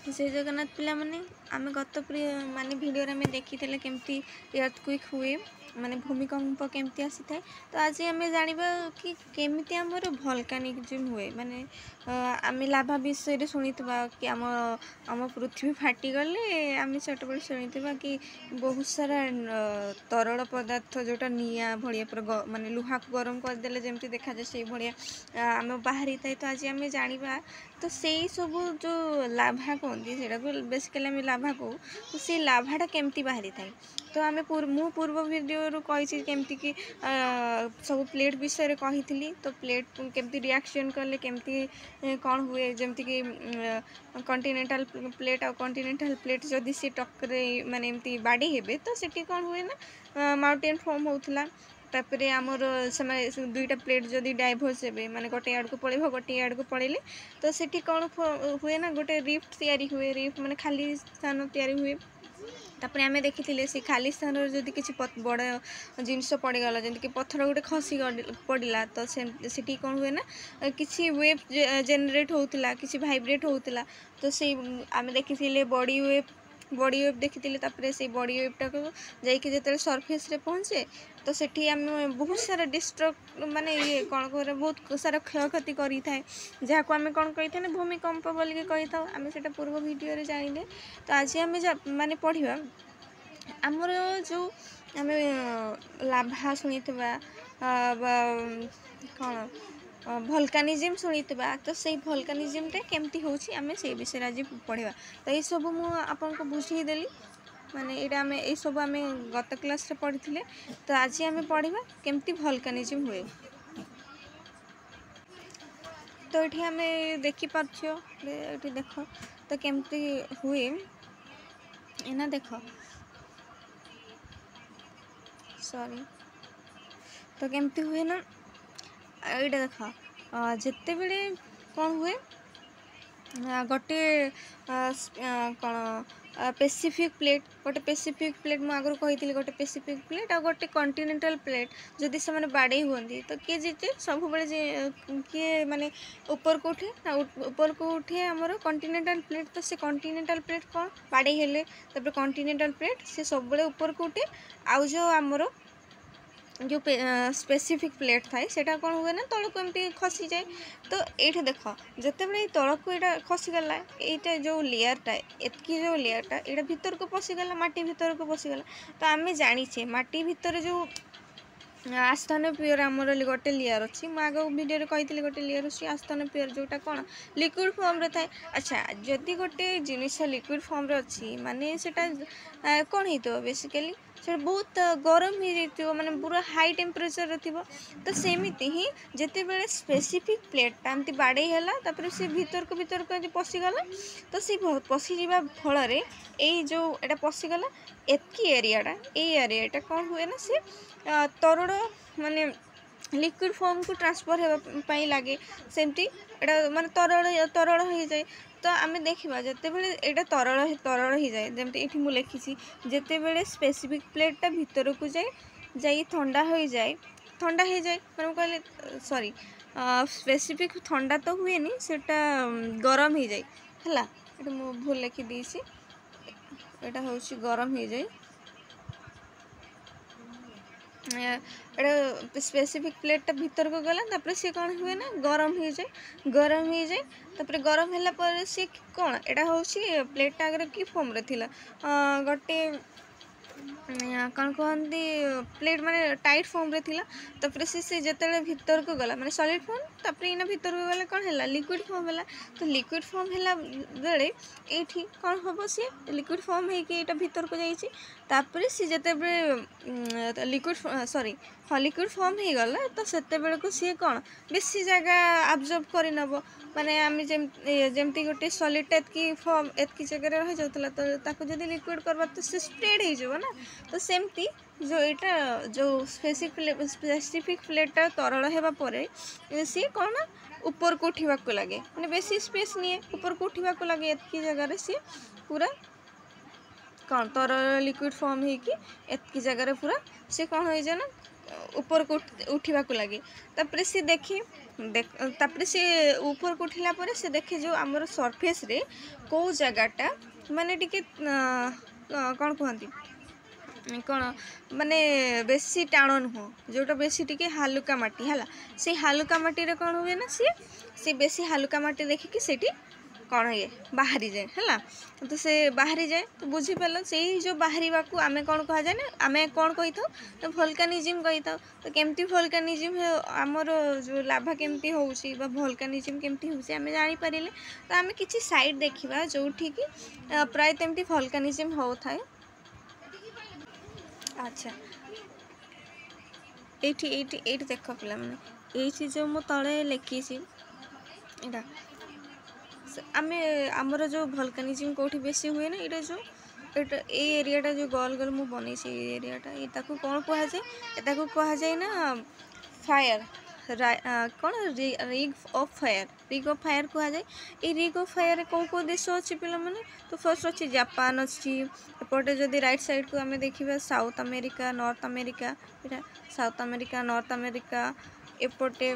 जय जगन्नाथ पिला माने आमे गत माने वीडियो रे आमे देखिथिले केमती अर्थक्वेक हुए माने भूमिकंप केमती आसी थाए। तो आज आमे जानिबा कि केमती हमर वोल्केनिज्म हुए माने आमे लाभा विषय रे सुनितबा कि आम पृथ्वी फाटी गले आमे छोट बड़ सुनितबा कि बहुत सारा तरल पदार्थ जोटा निया भड़िया पर माने लुहा को गरम कर देले जेमती देखा जाय से भड़िया आमे बाहरी थाए। तो आज आमे जानिबा तो सेई सब जो लाभा कहती से बेसिकली आम लाभा कहू तो से लाभाटा केमती बाहरी थाए। तो आम मु पूर्व वीडियो कही केमती कि सब प्लेट विषय कही तो प्लेट केमती रिएक्शन कले केमती कौन हुए जमती कि कॉन्टिनेंटल प्लेट और कॉन्टिनेंटल प्लेट जदि सी टक्कर माने एमती बाड़ी हेबे तो सेठी कौन हुए ना माउंटेन फॉर्म होता। तापर आमर से दुईटा प्लेट जदि डाइभर्स हे माने गोटे आड़ को पड़े गोटे आड़ को पड़े तो सेठी कौन हुए ना गोटे रिफ्ट तैयारी हुए रिफ्ट माने खाली स्थान तैयारी हुए। तापर आमे देखिथिले से खाली स्थान जदि किसी बड़ जिनस पड़गला जमी कि पत्थर गोटे खसी पड़ा तो सेठी कौन हुए ना किसी वेव जेनरेट होता किसी भाइब्रेट होता। तो से आमे देखिथिले बॉडी वेव देखी तापर से बॉडी वेवटा को जाकि जो सरफेस रे पहुँचे तो सेठी आम बहुत सारा डिस्ट्रक्ट माने ये कौन कह बहुत सारा क्षयक्षति करें जहाँ को आम कौन कही ना भूमिकंप बोलिक कही था आम से पूर्व वीडियो जानिले। तो आज आम माने पढ़ा आमर जो आम लाभा शुणिथिबा कौन वोल्केनिज्म शुणिथिबा तो से वोल्केनिज्म केमती होची आमे से विषय आज पढ़ा। तो ये सब मु आपन को बुझेदेली माने एटा आमे ए सब आमे गत क्लास रे पढ़िथिले। तो आज आमे पढ़िबा केमती वोल्केनिज्म हुए। तो ये आमे देखि पारछियो ये देख तो केमती हुए एना देख सॉरी तो केमती हुए ना ये देख जिते बड़े कौन हुए गोटे कौन पेसिफिक प्लेट गोटे पेसिफिक प्लेट मुझे आगु कही गोटे पेसिफिक प्लेट और गोटे कॉन्टिनेंटल प्लेट जदि से बाड़े हुए तो किए जीते सब किए माने ऊपर को उठे ना ऊपर को उठे आमर कॉन्टिनेंटल प्लेट। तो से कॉन्टिनेंटल प्लेट कौन बाड़े हेले तब कॉन्टिनेंटल प्लेट से सब ऊपर को उठे आउ जो आमर जो स्पेसिफिक प्लेट थाए सेटा कौन हुए ना तल को एमती खसी जाए। तो ये देख जिते बड़े तल को यहाँ खसीगला यहाँ जो लेयरटा एतकी जो लेयरटा यहाँ भीतर को पशिगला माटी भीतर को पशिगला। तो आम जाचे माटी भीतर जो आस्थनोस्फियर आमर गोटे लेयर अच्छी मुझे आग वीडियो कही गोटे लेयर अच्छी आस्थनोस्फियर जोटा कौन लिक्विड फॉर्म रे थाए। अच्छा जदि गोटे जिनिस लिक्विड फॉर्म रे अच्छी माने सेटा कौन होता बेसिकली से बहुत गरम हो जाए माने पूरा हाई टेम्परेचर थी। तो सेमती ही जिते बड़े स्पेसिफिक प्लेटा एमती बाड़े है सी भीतर को पशिगला तो सी पशिजा फल जो एटा पशिगला एतकी एरियाटा एरियाटा कौन हुए ना सी तरल माने लिक्विड फॉर्म को ट्रांसफर होगापी लगे सेमती एटा माने तरल हो जाए। तो आम देखा जिते बड़े यहाँ तरल हो जाए जमती ये मुझे लिखी जिते बड़े स्पेसिफिक प्लेटा भीतर को जाए ठंडा हो जाए मैंने कहले सॉरी स्पेसिफिक ठंडा तो हुए नहीं सेटा गरम हो जाए है ये मुझे भूल लिखिदी यहाँ हूँ गरम हो जाए एटा स्पेसिफिक प्लेटा भीतर को गला तापर सी कौन हुए ना गरम हो जाए तापर गरम होला पर सी कौन एटा हूँ प्लेटा आगे कि फॉर्म रे थिला गोटे कौन कहती प्लेट माने टाइट फॉर्म रे थिला तापर से जिते भीतर को गला माने सॉलिड फॉर्म तापर इना भीतर को गला कौन है लिक्विड फॉर्म है। तो लिक्विड फॉर्म है बेले ये कौन हम सी लिक्विड फॉर्म है भीतर को जाइए तापर सी जिते लिक्विड सॉरी हाँ लिक्विड फॉर्म हो गला तो सेते बेले को सी कौन बेसी जगह अब्जॉर्ब कर नब माने आम जमती गोटे सॉलिड एतकी फॉर्म एतकी जगह रही जाता तो ताको जदि लिक्विड करबा तो से स्प्रेड हो ना। तो सेमती जो यहाँ जो स्पेसिफिक प्लेटा तरल होगा पर सी कौन ऊपर को उठा लगे मैंने बेसी स्पेस नहीं ऊपर को उठा लगे एतकी जगह सी पूरा कौन तरल लिक्विड फॉर्म होकी जगह पूरा सी कौन हो जाए ना ऊपर को उठा लगे तापर सी देखी तापर से ऊपर को उठिला पर से देखे जो आमर सरफेस रे कौ जगहटा माने टिके कौन कहती कौन माने बेसी टाण नुह जोटा बेसी टिके हालुका माटी है से हालुका माटी रे कौन हुए ना सी बेसी हालुका माटी देखिकी सेठी कौन ये बाहरी जाए है तो से बाहरी जाए तो बुझीपार से जो बाहर को आम कौन कह जाए ना आम कौन कही था तो भोल्कानिज्म कही था तो केमती भोल्कानिज्म आमर जो लाभा केमती होउची बा भोल्कानिज्म केमती होउची आम जानीपारे तो आम किसी साइड देखा जो कि प्राय तेमती भोल्कानिज्म होता है। अच्छा ये देख पिला मैंने ये जो मु तले लिखी इटा आमे आमर जो भोल्कानिज्म कोठी बेसी हुए ना ये जो ये एरियाटा जो गोल गोल मु बनी एरियाटा ये कौन कह जाए कह जाए ना फायर कौन रिग ऑफ फायर कह जाए ये रिग ऑफ फायर कौ कौ देश अच्छी पिला माने तो फर्स्ट अच्छी जापान अच्छी एपटे जदि राइट साइड को आम देखा साउथ अमेरिका नॉर्थ अमेरिका यहाँ साउथ अमेरिका नॉर्थ अमेरिका एपटे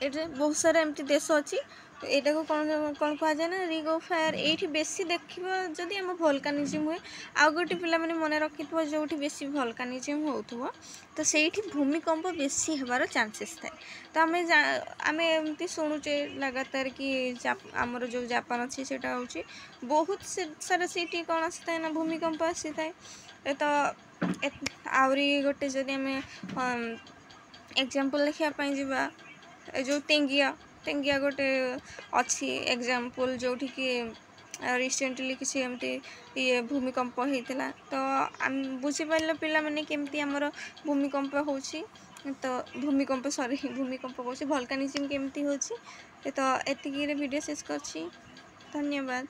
ये बहुत सारा एमती देश अच्छी तो यहाँ को कौन कौन कह जाए ना रिग ऑफ फायर ये बेसी देखा जदि आम भोल्कानिज्म हुए आउ गोटे पिला माने मन रखि जो बेसी भोल्कानिज्म हो तो सेठी भूमिकंप बेसी हबार चांसेस थाए तो आम एमती शुणुचे लगातार कि आमर जो जापान अच्छी से बहुत सारा सीटी कौन आसी था ना भूमिकंप आसी थाए तो आहरी गोटे जदि आम एग्जांपल लिखापी जावा जो तेंगिया गोटे अच्छी एग्जांपल जो कि रिसेंटली किसी एमती ये भूमिकंप होता तो आम बुझीपार पिला माने केमती आमर भूमिकंप होची तो भूमिकंप भूमिकंप कहूँ भोल्कानिज्म केमती होची तो एतिकी वीडियो शेष करछि। धन्यवाद।